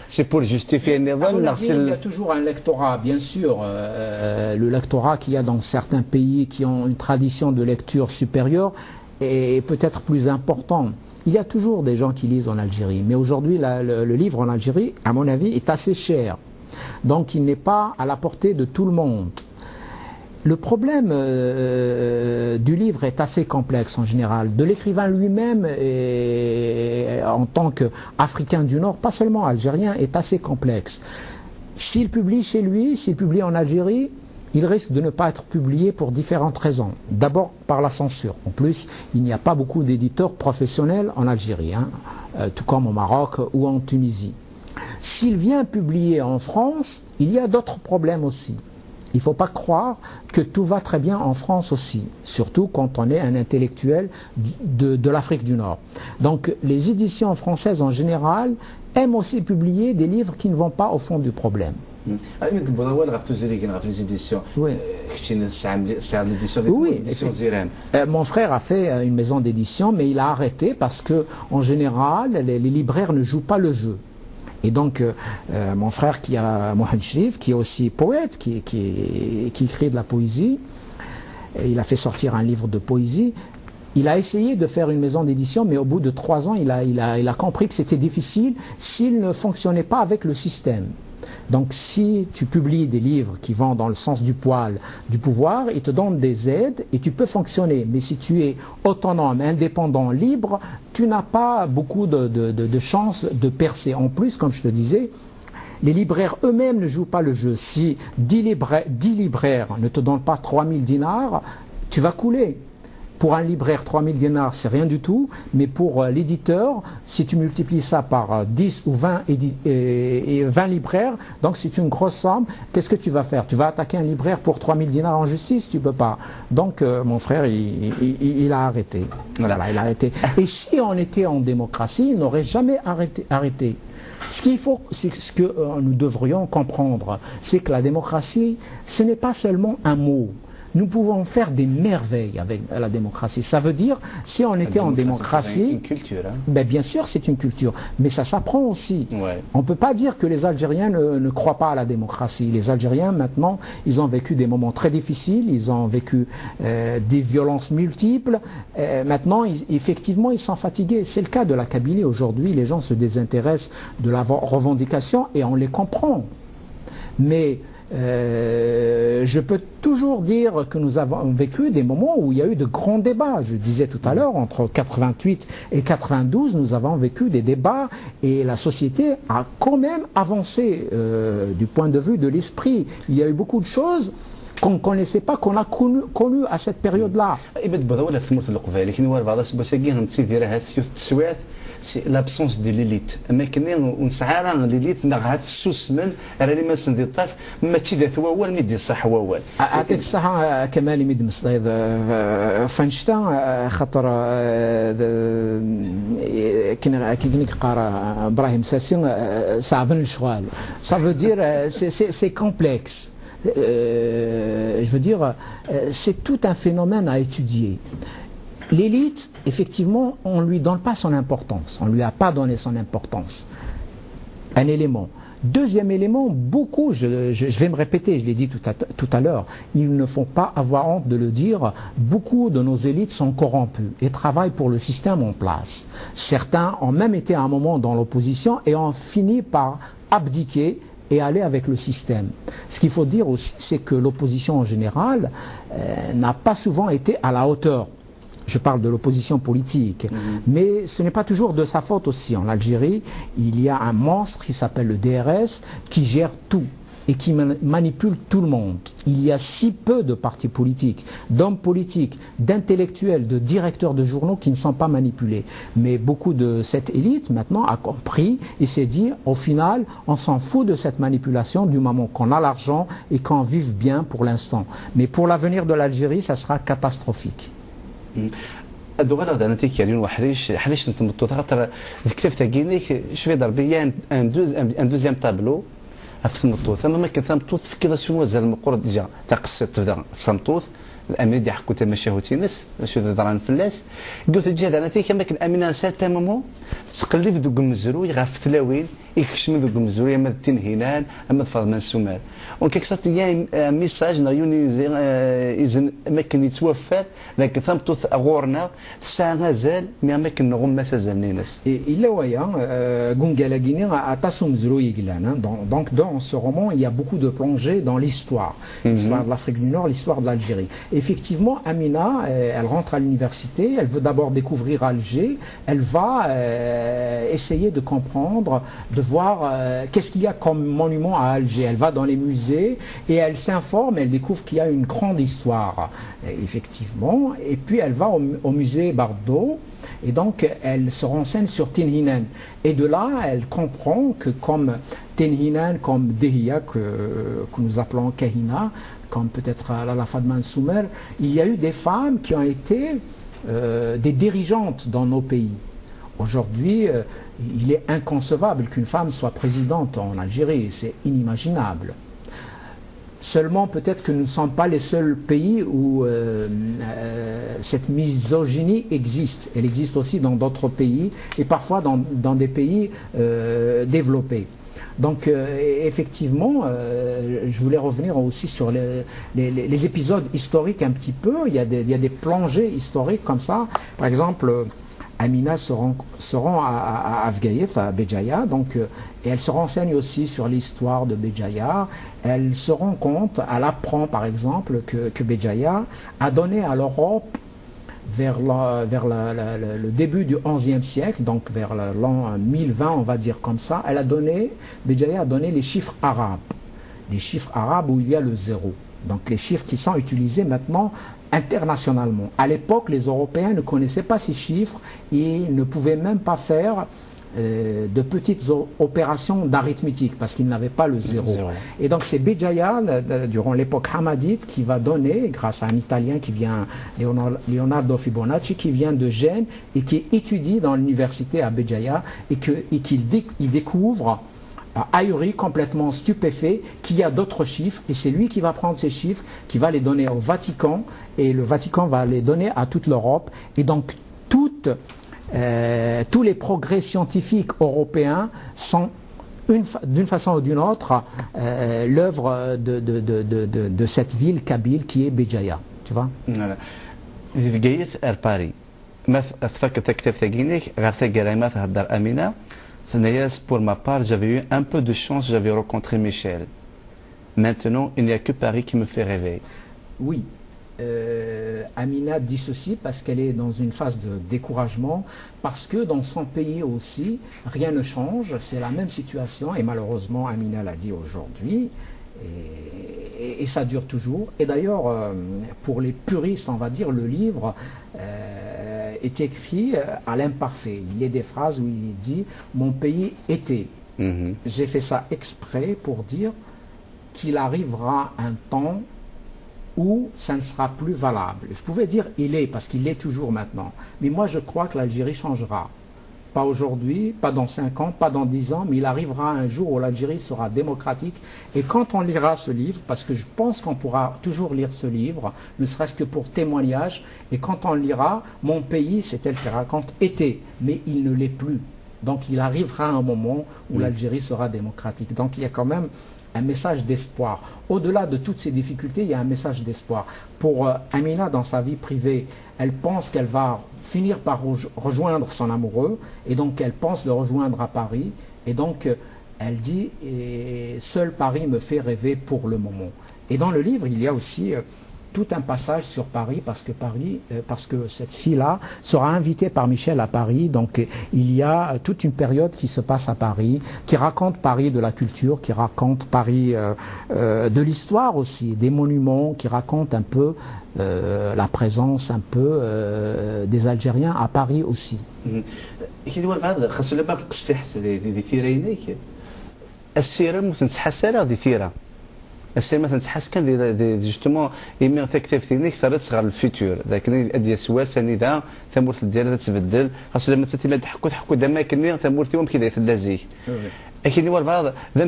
C'est pour justifier le nizam. Il y a toujours un lectorat, bien sûr. Le lectorat qu'il y a dans certains pays qui ont une tradition de lecture supérieure est peut-être plus important. Il y a toujours des gens qui lisent en Algérie, mais aujourd'hui le livre en Algérie, à mon avis, est assez cher. Donc il n'est pas à la portée de tout le monde. Le problème du livre est assez complexe en général, de l'écrivain lui-même en tant qu'Africain du Nord, pas seulement algérien, est assez complexe. S'il publie chez lui, s'il publie en Algérie, il risque de ne pas être publié pour différentes raisons. D'abord par la censure. En plus, il n'y a pas beaucoup d'éditeurs professionnels en Algérie, tout comme au Maroc ou en Tunisie. S'il vient publier en France, il y a d'autres problèmes aussi. Il ne faut pas croire que tout va très bien en France aussi, surtout quand on est un intellectuel de l'Afrique du Nord. Donc les éditions françaises en général aiment aussi publier des livres qui ne vont pas au fond du problème. Oui, mon frère a fait une maison d'édition, mais il a arrêté parce que en général, les libraires ne jouent pas le jeu. Et donc, mon frère Mohamed Cherif, qui est aussi poète, qui écrit de la poésie, il a fait sortir un livre de poésie. Il a essayé de faire une maison d'édition, mais au bout de 3 ans, il a compris que c'était difficile s'il ne fonctionnait pas avec le système. Donc si tu publies des livres qui vont dans le sens du poil, du pouvoir, ils te donnent des aides et tu peux fonctionner. Mais si tu es autonome, indépendant, libre, tu n'as pas beaucoup de chances de percer. En plus, comme je te disais, les libraires eux-mêmes ne jouent pas le jeu. Si 10 libraires ne te donnent pas 3000 dinars, tu vas couler. Pour un libraire, 3000 dinars, c'est rien du tout, mais pour l'éditeur, si tu multiplies ça par 10 ou 20 libraires, donc c'est une grosse somme, qu'est-ce que tu vas faire? Tu vas attaquer un libraire pour 3000 dinars en justice? Tu ne peux pas. Donc mon frère, il a arrêté. Voilà, il a arrêté. Et si on était en démocratie, il n'aurait jamais arrêté. Ce que nous devrions comprendre, c'est que la démocratie, ce n'est pas seulement un mot. Nous pouvons faire des merveilles avec la démocratie. Ça veut dire, si on était en démocratie... C'est une culture. Ben bien sûr, c'est une culture. Mais ça s'apprend aussi. Ouais. On ne peut pas dire que les Algériens ne croient pas à la démocratie. Les Algériens, maintenant, ils ont vécu des moments très difficiles. Ils ont vécu des violences multiples. Maintenant, effectivement, ils sont fatigués. C'est le cas de la Kabylie aujourd'hui. Les gens se désintéressent de la revendication et on les comprend. Mais... je peux toujours dire que nous avons vécu des moments où il y a eu de grands débats. Je disais tout à l'heure, entre 88 et 92, nous avons vécu des débats et la société a quand même avancé du point de vue de l'esprit. Il y a eu beaucoup de choses qu'on ne connaissait pas, qu'on a connu à cette période-là. C'est l'absence de l'élite. Mais on s'arrête l'élite n'a sous من راني ما سندي الطرف ما تشي ثوا ولا ميدي صح ووال. أعطيك الصحة كمال ميد مصطيد فنشتا خاطر كي قرا إبراهيم ساسين صعبن الشغال. Ça veut dire c'est complexe. Je veux dire c'est tout un phénomène à étudier. L'élite, effectivement, on ne lui donne pas son importance. On ne lui a pas donné son importance. Un élément. Deuxième élément, beaucoup, je vais me répéter, je l'ai dit tout à l'heure, il ne faut pas avoir honte de le dire, beaucoup de nos élites sont corrompues et travaillent pour le système en place. Certains ont même été à un moment dans l'opposition et ont fini par abdiquer et aller avec le système. Ce qu'il faut dire aussi, c'est que l'opposition en général n'a pas souvent été à la hauteur. Je parle de l'opposition politique. Mais ce n'est pas toujours de sa faute aussi. En Algérie, il y a un monstre qui s'appelle le DRS qui gère tout et qui manipule tout le monde. Il y a si peu de partis politiques, d'hommes politiques, d'intellectuels, de directeurs de journaux qui ne sont pas manipulés. Mais beaucoup de cette élite maintenant a compris et s'est dit, au final, on s'en fout de cette manipulation du moment qu'on a l'argent et qu'on vive bien pour l'instant. Mais pour l'avenir de l'Algérie, ça sera catastrophique. الدوغالا انا تيكالين وحريش نتمطو خاطر الكتاب تاع كينيك شويه ضربيه ان دوزيام طابلو في المطوط ثم ما كان ثمطوط في كذا شنو زال المقور ديجا تاع قصه تبدا صمطوط الامير دي حكو تما شهوتي ناس شو دران فلاس قلت الجهه انا تيك ما كان امينه سال تمامو تقلب ذوك المزروي غاف تلاوين يكشم ذوك المزروي اما التنهينان اما فاطمه السومال وكيك صات يا ميساج نيوني اذن ما كان يتوفى لكن ثمتوث اغورنا ساعه غازال ما كان نغم سازال ناس الا ويا غونغالا غيني اتاسو مزروي غلان donc dans ce roman il y a beaucoup de plongées dans l'histoire l'histoire de l'Afrique du Nord, l'histoire de l'Algérie. Effectivement, Amina, elle rentre à l'université, elle veut d'abord découvrir Alger, elle va essayer de comprendre, de voir qu'est-ce qu'il y a comme monument à Alger. Elle va dans les musées et elle s'informe, elle découvre qu'il y a une grande histoire, effectivement, et puis elle va au musée Bardo. Et donc, elle se renseigne sur Tinhinan. Et de là, elle comprend que comme Tinhinan, comme Dehia, que nous appelons Kahina, comme peut-être la Fadman Soumer, il y a eu des femmes qui ont été des dirigeantes dans nos pays. Aujourd'hui, il est inconcevable qu'une femme soit présidente en Algérie. C'est inimaginable. Seulement, peut-être que nous ne sommes pas les seuls pays où cette misogynie existe. Elle existe aussi dans d'autres pays et parfois dans des pays développés. Donc, effectivement, je voulais revenir aussi sur les épisodes historiques un petit peu. Il y a des plongées historiques comme ça. Par exemple, Amina se rend à Afgaïef, à Béjaïa, donc, et elle se renseigne aussi sur l'histoire de Béjaïa. Elle se rend compte, elle apprend par exemple que Béjaïa a donné à l'Europe vers le début du XIe siècle, donc vers l'an 1020, on va dire comme ça, Béjaïa a donné les chiffres arabes où il y a le 0. Donc les chiffres qui sont utilisés maintenant internationalement. À l'époque, les Européens ne connaissaient pas ces chiffres et ne pouvaient même pas faire de petites opérations d'arithmétique parce qu'ils n'avaient pas le 0. Et donc c'est Béjaïa, durant l'époque hamadite, qui va donner, grâce à un Italien qui vient, Leonardo Fibonacci, qui vient de Gênes et qui étudie dans l'université à Béjaïa et qu'il découvre ahuri, complètement stupéfait, qu'il y a d'autres chiffres, et c'est lui qui va prendre ces chiffres, qui va les donner au Vatican, et le Vatican va les donner à toute l'Europe, et donc tous les progrès scientifiques européens sont d'une façon ou d'une autre l'œuvre de cette ville kabyle qui est Béjaïa, tu vois. Pour ma part, j'avais eu un peu de chance, j'avais rencontré Michel. Maintenant, il n'y a que Paris qui me fait rêver. Oui, Amina dit ceci parce qu'elle est dans une phase de découragement, parce que dans son pays aussi, rien ne change, c'est la même situation, et malheureusement, Amina l'a dit aujourd'hui, et ça dure toujours. Et d'ailleurs, pour les puristes, on va dire, le livre est écrit à l'imparfait. Il y a des phrases où il dit « Mon pays était ». J'ai fait ça exprès pour dire qu'il arrivera un temps où ça ne sera plus valable. Je pouvais dire « il est » parce qu'il est toujours maintenant. Mais moi je crois que l'Algérie changera. Pas aujourd'hui, pas dans 5 ans, pas dans 10 ans, mais il arrivera un jour où l'Algérie sera démocratique. Et quand on lira ce livre, parce que je pense qu'on pourra toujours lire ce livre, ne serait-ce que pour témoignage, et quand on lira, mon pays, c'est elle qui raconte, était, mais il ne l'est plus. Donc il arrivera un moment où l'Algérie sera démocratique. Donc il y a quand même un message d'espoir. Au-delà de toutes ces difficultés, il y a un message d'espoir. Pour Amina, dans sa vie privée, elle pense qu'elle va finir par rejoindre son amoureux, et donc elle pense le rejoindre à Paris, et donc elle dit « Seul Paris me fait rêver pour le moment ». Et dans le livre, il y a aussi tout un passage sur Paris, parce que cette fille-là sera invitée par Michel à Paris, donc il y a toute une période qui se passe à Paris, qui raconte Paris de la culture, qui raconte Paris de l'histoire aussi, des monuments, qui raconte un peu la présence un peu des Algériens à Paris aussi. السير مثلا تحس كان دي جوستومون ايمي تكتب ثينيك ثلاث صغار الفيتور لكن ادي سواسه ذا ثمورت ديالها تتبدل خاصو لما تحكوا دما كني ثمورتي ومكي داير في اللازيك اكيد بعض ذا